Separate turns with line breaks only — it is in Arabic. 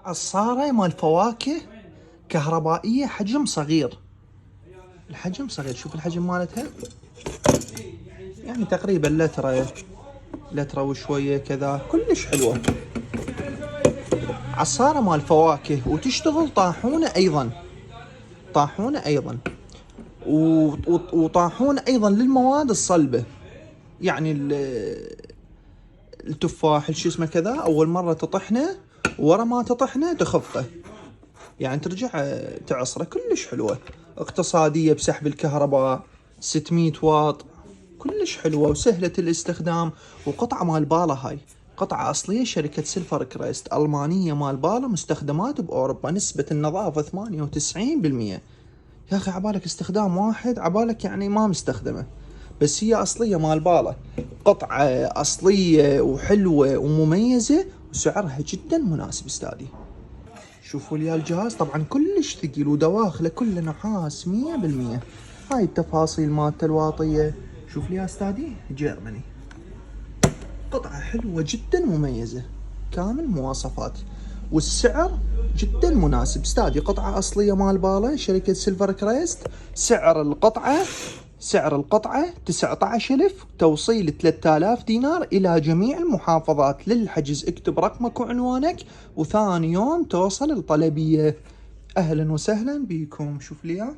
عصارة مال فواكه كهربائية حجم صغير. الحجم صغير، شوف الحجم مالتها، يعني تقريبا لترة وشوية كذا، كلش حلوة. عصارة مال فواكه وتشتغل طاحونة أيضا، وطاحونة أيضا للمواد الصلبة، يعني التفاح شو اسمه كذا، أول مرة تطحنه ورا ما تطحنه تخفه، يعني ترجع تعصره. كلش حلوة، اقتصادية بسحب الكهرباء، 600 واط، كلش حلوة وسهلة الاستخدام. وقطعة مال بالا، هاي قطعة أصلية شركة سيلفر كريست ألمانية مال بالا، مستخدمات بأوروبا، نسبة النظافة 98%. يا أخي عبالك استخدام واحد، عبالك يعني ما مستخدمة، بس هي أصلية مال بالا، قطعة أصلية وحلوة ومميزة، وسعرها جدا مناسب استاذي. شوفوا لي الجهاز، طبعا كلش ثقيل ودواخله كله نحاس 100%. هاي التفاصيل مالته الواطية، شوف لي يا استاذي، جيرماني، قطعة حلوة جدا مميزة، كامل مواصفات، والسعر جدا مناسب استاذي. قطعة أصلية مال بالا شركة سيلفر كريست. سعر القطعة 19,000، توصيل 3000 دينار إلى جميع المحافظات. للحجز اكتب رقمك وعنوانك، وثاني يوم توصل الطلبية. أهلا وسهلا بكم. شوف لي